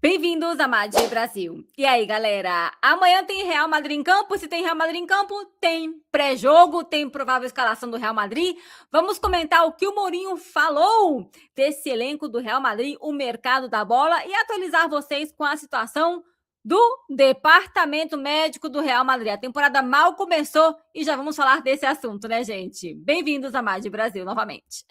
Bem-vindos a Madi Brasil. E aí, galera? Amanhã tem Real Madrid em campo. Se tem Real Madrid em campo, tem pré-jogo, tem provável escalação do Real Madrid. Vamos comentar o que o Mourinho falou desse elenco do Real Madrid, o mercado da bola e atualizar vocês com a situação do departamento médico do Real Madrid. A temporada mal começou e já vamos falar desse assunto, né, gente? Bem-vindos a Madi Brasil novamente.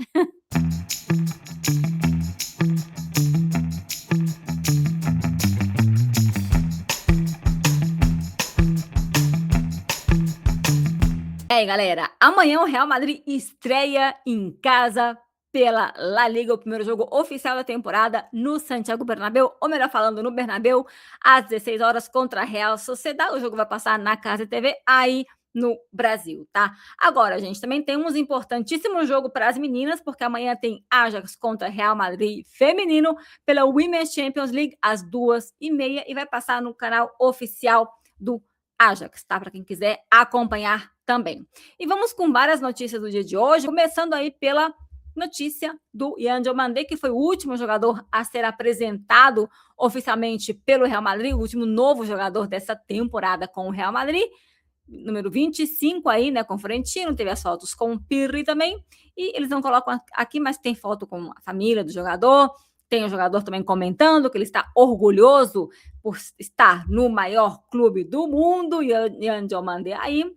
E aí, galera, amanhã o Real Madrid estreia em casa pela La Liga, o primeiro jogo oficial da temporada no Santiago Bernabéu, ou melhor falando, no Bernabéu, às 16 horas contra a Real Sociedad. O jogo vai passar na Casa TV aí no Brasil, tá? Agora, gente, também tem um importantíssimo jogo para as meninas, porque amanhã tem Ajax contra Real Madrid feminino pela Women's Champions League às 2h30 e vai passar no canal oficial do Ajax, tá? Para quem quiser acompanhar também. E vamos com várias notícias do dia de hoje, começando aí pela notícia do Yan Diomandé, que foi o último jogador a ser apresentado oficialmente pelo Real Madrid, o último novo jogador dessa temporada com o Real Madrid, número 25 aí, né, com o Florentino, teve as fotos com o Pirri também, e eles não colocam aqui, mas tem foto com a família do jogador, tem o jogador também comentando que ele está orgulhoso por estar no maior clube do mundo, Yan Diomandé aí.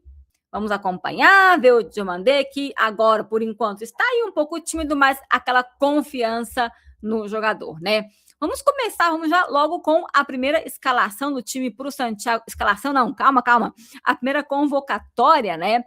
Vamos acompanhar, ver o Diomandé, que agora, por enquanto, está aí um pouco tímido, mas aquela confiança no jogador, né? Vamos começar, vamos já logo com a primeira escalação do time para o Santiago. Escalação não, calma. A primeira convocatória, né?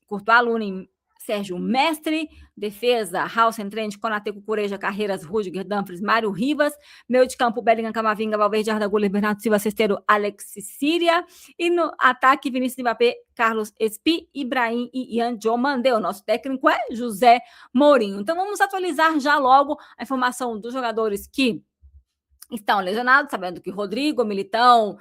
Courtois, Lunin, Sérgio Mestre, defesa, House, Trent, Konaté, Cucureja, Carreiras, Rudiger, Dumfries, Mário Rivas, meio de campo, Bellingham, Camavinga, Valverde, Arda Güler, Bernardo Silva, Cesteiro, Alex Síria, e no ataque, Vinícius Mbappé, Carlos Espi, Ibrahim e Yan Diomandé. O nosso técnico é José Mourinho. Então vamos atualizar já logo a informação dos jogadores que estão lesionados, sabendo que Rodrigo, Militão,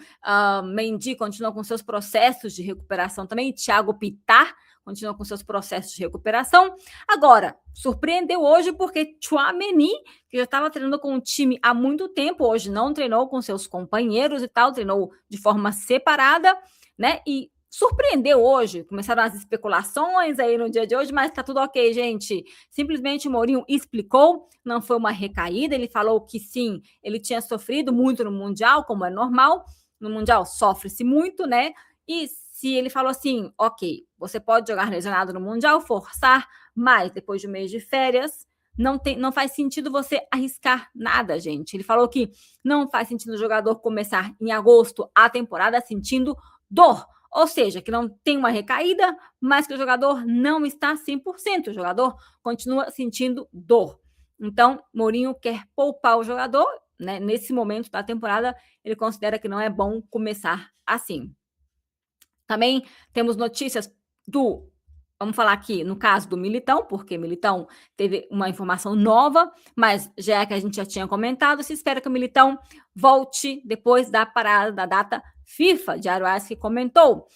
Mendy continuam com seus processos de recuperação também, Thiago Pittar continua com seus processos de recuperação. Agora, surpreendeu hoje porque Tchouaméni, que já estava treinando com o time há muito tempo, hoje não treinou com seus companheiros e tal, treinou de forma separada, né? E surpreendeu hoje, começaram as especulações aí no dia de hoje, mas tá tudo ok, gente. Simplesmente o Mourinho explicou, não foi uma recaída, ele falou que sim, ele tinha sofrido muito no Mundial, como é normal, no Mundial sofre-se muito, né? E se ele falou assim, ok, você pode jogar lesionado no Mundial, forçar, mas depois de um mês de férias, não faz sentido você arriscar nada, gente. Ele falou que não faz sentido o jogador começar em agosto a temporada sentindo dor, ou seja, que não tem uma recaída, mas que o jogador não está 100%, o jogador continua sentindo dor. Então, Mourinho quer poupar o jogador, né? Nesse momento da temporada, ele considera que não é bom começar assim. Também temos notícias vamos falar aqui no caso do Militão, porque Militão teve uma informação nova, mas já que a gente já tinha comentado, se espera que o Militão volte depois da parada da data FIFA, de Aroaz que comentou.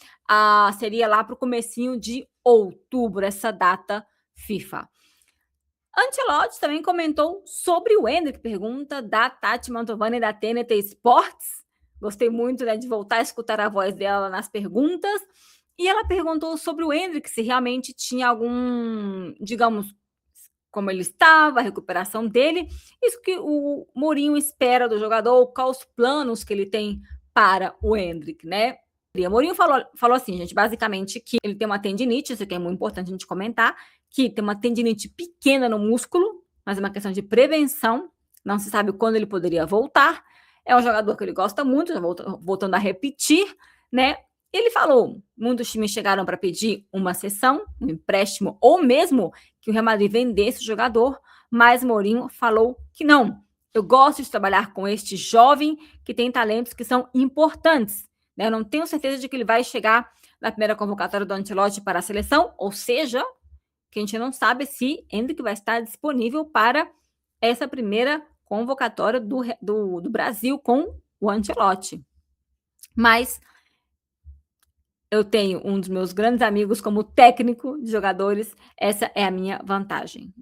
Seria lá para o comecinho de outubro, essa data FIFA. Ancelotti também comentou sobre o Endrick, pergunta da Tati Mantovani da TNT Sports. Gostei muito, né, de voltar a escutar a voz dela nas perguntas. E ela perguntou sobre o Endrick, se realmente tinha algum, digamos, como ele estava, a recuperação dele, isso que o Mourinho espera do jogador, quais os planos que ele tem para o Endrick, né? O Mourinho falou assim, gente, basicamente que ele tem uma tendinite, isso aqui é muito importante a gente comentar, que tem uma tendinite pequena no músculo, mas é uma questão de prevenção, não se sabe quando ele poderia voltar. É um jogador que ele gosta muito, voltando a repetir, né? Ele falou, muitos times chegaram para pedir uma cessão, um empréstimo, ou mesmo que o Real Madrid vendesse o jogador, mas Mourinho falou que não. Eu gosto de trabalhar com este jovem que tem talentos que são importantes. Né? Eu não tenho certeza de que ele vai chegar na primeira convocatória do Ancelotti para a seleção, ou seja, que a gente não sabe se Endrick vai estar disponível para essa primeira convocatória do Brasil com o Ancelotti. Mas eu tenho um dos meus grandes amigos como técnico de jogadores, essa é a minha vantagem.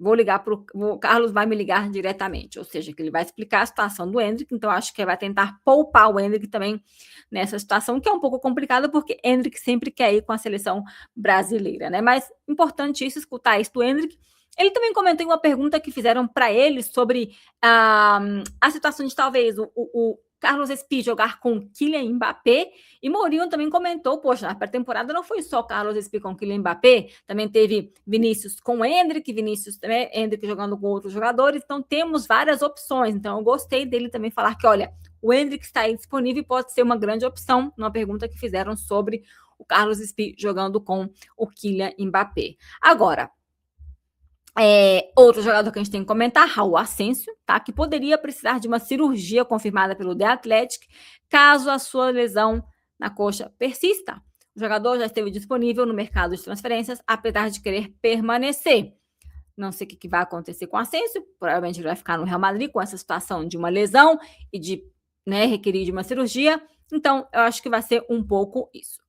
O Carlos vai me ligar diretamente, ou seja, que ele vai explicar a situação do Endrick, então acho que vai tentar poupar o Endrick também nessa situação, que é um pouco complicada, porque Endrick sempre quer ir com a seleção brasileira, né? Mas importante isso, escutar isso do Endrick. Ele também comentou em uma pergunta que fizeram para ele sobre a situação de talvez o Carlos Espí jogar com Kylian Mbappé, e Mourinho também comentou, poxa, a pré-temporada não foi só Carlos Espí com Kylian Mbappé, também teve Vinícius com Endrick, Vinícius também, Endrick jogando com outros jogadores, então temos várias opções, então eu gostei dele também falar que, olha, o Endrick está aí disponível e pode ser uma grande opção, numa pergunta que fizeram sobre o Carlos Espí jogando com o Kylian Mbappé. Agora, outro jogador que a gente tem que comentar, Raul Asensio, tá? Que poderia precisar de uma cirurgia confirmada pelo The Athletic, caso a sua lesão na coxa persista. O jogador já esteve disponível no mercado de transferências, apesar de querer permanecer. Não sei o que vai acontecer com o Asensio, provavelmente ele vai ficar no Real Madrid com essa situação de uma lesão e de requerir de uma cirurgia. Então, eu acho que vai ser um pouco isso.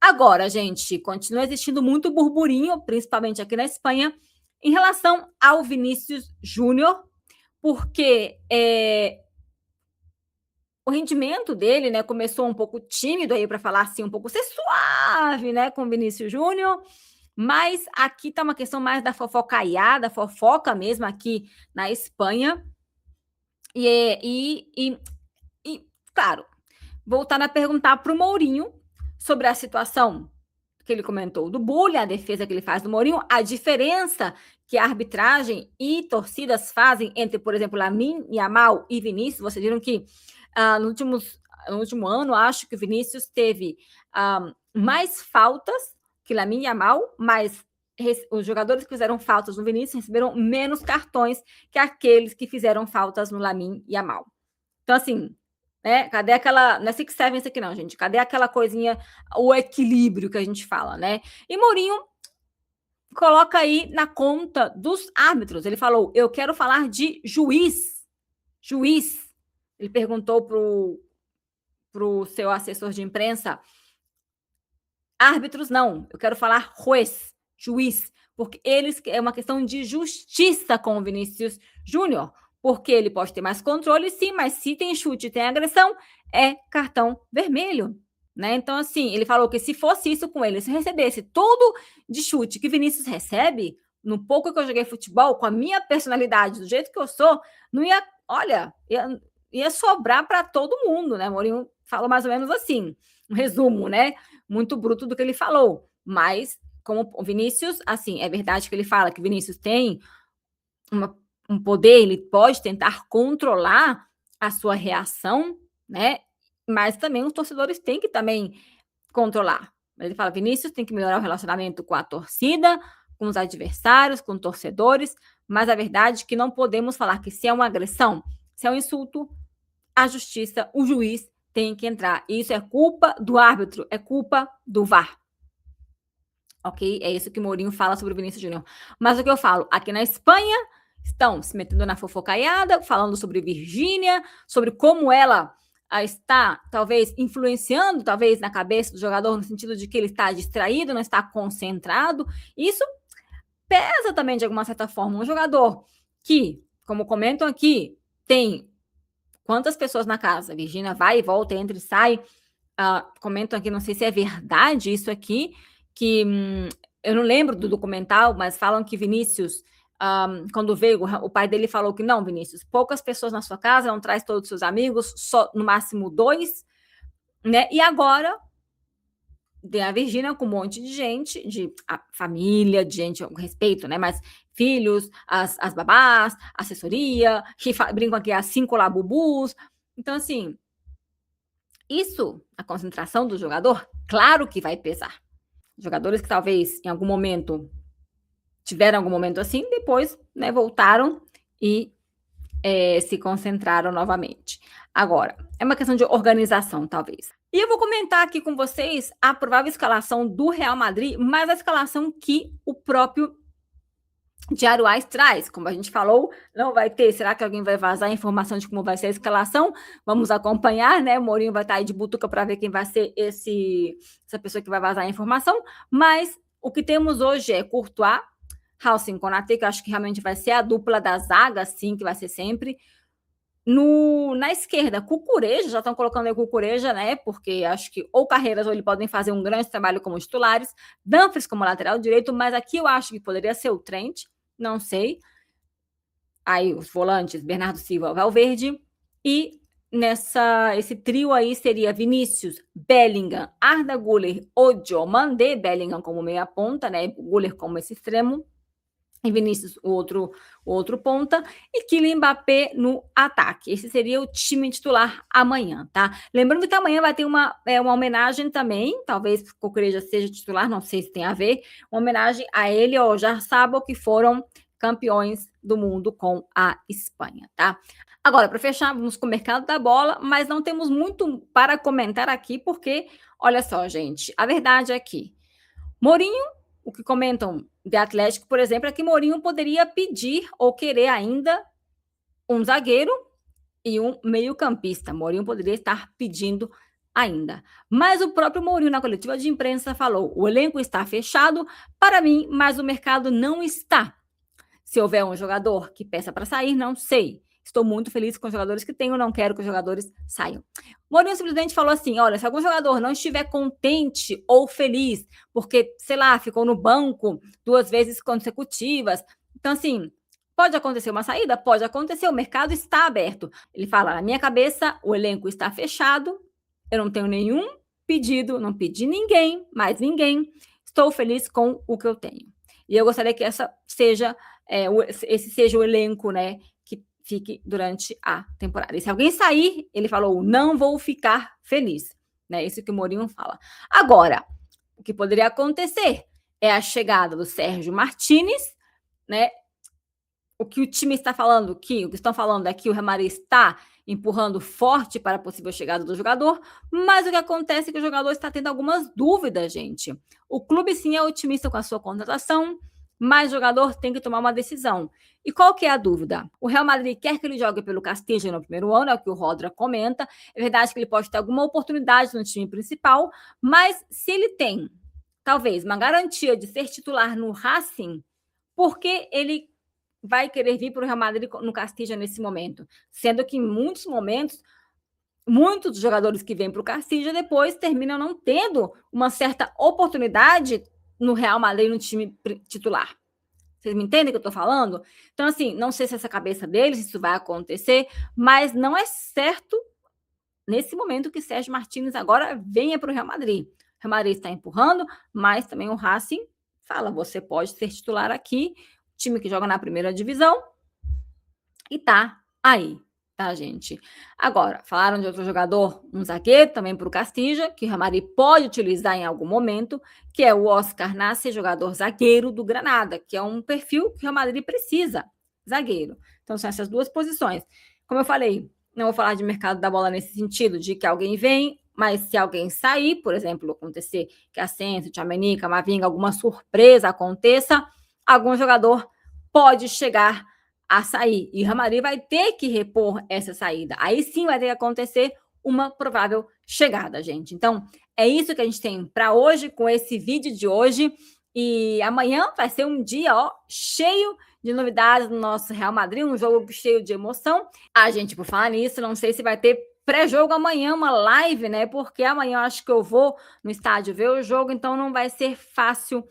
Agora, gente, continua existindo muito burburinho, principalmente aqui na Espanha, em relação ao Vinícius Júnior, porque o rendimento dele, né, começou um pouco tímido aí, para falar assim, um pouco ser suave, né, com o Vinícius Júnior, mas aqui tá uma questão mais da fofocaiada, fofoca mesmo aqui na Espanha. E claro, voltando a perguntar para o Mourinho sobre a situação que ele comentou do bullying, a defesa que ele faz do Mourinho, a diferença que a arbitragem e torcidas fazem entre, por exemplo, Lamine Yamal e Vinícius. Vocês viram que no último ano, acho que o Vinícius teve mais faltas que Lamine Yamal, mas os jogadores que fizeram faltas no Vinícius receberam menos cartões que aqueles que fizeram faltas no Lamine Yamal. Então, assim, cadê aquela... Não é Six Seven isso aqui não, gente. Cadê aquela coisinha, o equilíbrio que a gente fala, né? E Mourinho coloca aí na conta dos árbitros. Ele falou, eu quero falar de juiz. Juiz. Ele perguntou pro seu assessor de imprensa, árbitros não, eu quero falar juiz, porque é uma questão de justiça com o Vinícius Júnior, porque ele pode ter mais controle, sim, mas se tem chute e tem agressão, é cartão vermelho, né? Então, assim, ele falou que se fosse isso com ele, se recebesse todo de chute que Vinícius recebe, no pouco que eu joguei futebol, com a minha personalidade, do jeito que eu sou, não ia, olha, ia sobrar para todo mundo, né? Mourinho falou mais ou menos assim, um resumo, né? Muito bruto do que ele falou, mas como o Vinícius, assim, é verdade que ele fala que o Vinícius tem um poder, ele pode tentar controlar a sua reação, né? Mas também os torcedores têm que também controlar. Ele fala, Vinícius tem que melhorar o relacionamento com a torcida, com os adversários, com torcedores, mas a verdade é que não podemos falar que se é uma agressão, se é um insulto, a justiça, o juiz tem que entrar. E isso é culpa do árbitro, é culpa do VAR. Ok? É isso que Mourinho fala sobre o Vinícius Júnior. Mas o que eu falo, aqui na Espanha, estão se metendo na fofocaiada, falando sobre Virgínia, sobre como ela está, talvez, influenciando, talvez, na cabeça do jogador, no sentido de que ele está distraído, não está concentrado. Isso pesa também, de alguma certa forma. Um jogador que, como comentam aqui, tem quantas pessoas na casa? Virgínia vai e volta, entra e sai. Comentam aqui, não sei se é verdade isso aqui, que eu não lembro do documental, mas falam que Vinícius, quando veio, o pai dele falou que não, Vinícius, poucas pessoas na sua casa, não traz todos os seus amigos, só no máximo 2, né? E agora tem a Virgínia com um monte de gente, de família, de gente com respeito, né? Mas filhos, as babás, assessoria, que brincam aqui as 5 lá bubus. Então, assim, isso, a concentração do jogador, claro que vai pesar. Jogadores que talvez em algum momento tiveram algum momento assim, depois, né, voltaram e se concentraram novamente. Agora, é uma questão de organização, talvez. E eu vou comentar aqui com vocês a provável escalação do Real Madrid, mas a escalação que o próprio Diário AS traz, como a gente falou, não vai ter. Será que alguém vai vazar a informação de como vai ser a escalação? Vamos acompanhar, né? O Mourinho vai estar aí de butuca para ver quem vai ser essa pessoa que vai vazar a informação. Mas o que temos hoje é Courtois, Housen, Konaté, que eu acho que realmente vai ser a dupla da zaga, sim, que vai ser sempre. Na esquerda, Cucureja, já estão colocando aí Cucureja, né? Porque acho que ou Carreiras ou ele podem fazer um grande trabalho como titulares. Dumfries como lateral direito, mas aqui eu acho que poderia ser o Trent, não sei. Aí os volantes, Bernardo Silva, Valverde. E esse trio aí seria Vinícius, Bellingham, Arda Güler ou Diomandé, Bellingham como meia ponta, né? Güler como esse extremo e Vinícius, o outro ponta, e Kylian Mbappé no ataque. Esse seria o time titular amanhã, tá? Lembrando que amanhã vai ter uma homenagem também, talvez o Cucurella seja titular, não sei se tem a ver, uma homenagem a ele ou Jarzabal, que foram campeões do mundo com a Espanha, tá? Agora, para fechar, vamos com o mercado da bola, mas não temos muito para comentar aqui, porque, olha só, gente, a verdade é que Mourinho, o que comentam de Atlético, por exemplo, é que Mourinho poderia pedir ou querer ainda um zagueiro e um meio-campista. Mourinho poderia estar pedindo ainda. Mas o próprio Mourinho, na coletiva de imprensa, falou: o elenco está fechado para mim, mas o mercado não está. Se houver um jogador que peça para sair, não sei. Estou muito feliz com os jogadores que tenho, não quero que os jogadores saiam. Mourinho simplesmente falou assim: olha, se algum jogador não estiver contente ou feliz, porque, sei lá, ficou no banco 2 vezes consecutivas. Então, assim, pode acontecer uma saída? Pode acontecer, o mercado está aberto. Ele fala: na minha cabeça, o elenco está fechado, eu não tenho nenhum pedido, não pedi ninguém, mais ninguém. Estou feliz com o que eu tenho. E eu gostaria que esse seja o elenco, né, que fique durante a temporada. E se alguém sair, ele falou: não vou ficar feliz, né? Isso que o Mourinho fala. Agora, o que poderia acontecer é a chegada do Sérgio Martínez, né? O que o time está falando, o que estão falando é que o Real Madrid está empurrando forte para a possível chegada do jogador, mas o que acontece é que o jogador está tendo algumas dúvidas, gente. O clube sim é otimista com a sua contratação, mas o jogador tem que tomar uma decisão. E qual que é a dúvida? O Real Madrid quer que ele jogue pelo Castilla no primeiro ano, é o que o Rodra comenta. É verdade que ele pode ter alguma oportunidade no time principal, mas se ele tem, talvez, uma garantia de ser titular no Racing, por que ele vai querer vir para o Real Madrid no Castilla nesse momento? Sendo que em muitos momentos, muitos jogadores que vêm para o Castilla depois terminam não tendo uma certa oportunidade no Real Madrid, no time titular. Vocês me entendem o que eu estou falando? Então, assim, não sei se essa cabeça deles, isso vai acontecer, mas não é certo nesse momento que Sérgio Martínez agora venha para o Real Madrid. O Real Madrid está empurrando, mas também o Racing fala: você pode ser titular aqui, time que joga na primeira divisão, e tá aí, tá, gente? Agora, falaram de outro jogador, um zagueiro também para o Castilla, que o Real Madrid pode utilizar em algum momento, que é o Oscar Nasser, jogador zagueiro do Granada, que é um perfil que o Real Madrid precisa, zagueiro. Então, são essas duas posições. Como eu falei, não vou falar de mercado da bola nesse sentido, de que alguém vem, mas se alguém sair, por exemplo, acontecer que Ascenso, Tchouaméni, Camavinga, alguma surpresa aconteça, algum jogador pode chegar a sair. E o Real Madrid vai ter que repor essa saída. Aí sim vai ter que acontecer uma provável chegada, gente. Então, é isso que a gente tem para hoje, com esse vídeo de hoje. E amanhã vai ser um dia, ó, cheio de novidades no nosso Real Madrid, um jogo cheio de emoção. Gente, por falar nisso, não sei se vai ter pré-jogo amanhã, uma live, né? Porque amanhã eu acho que eu vou no estádio ver o jogo, então não vai ser fácil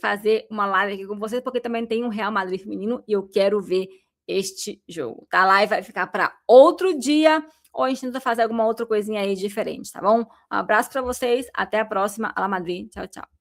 fazer uma live aqui com vocês, porque também tem um Real Madrid feminino e eu quero ver este jogo, tá? A live vai ficar para outro dia, ou a gente tenta fazer alguma outra coisinha aí diferente, tá bom? Um abraço para vocês, até a próxima. Ala Madrid, tchau, tchau.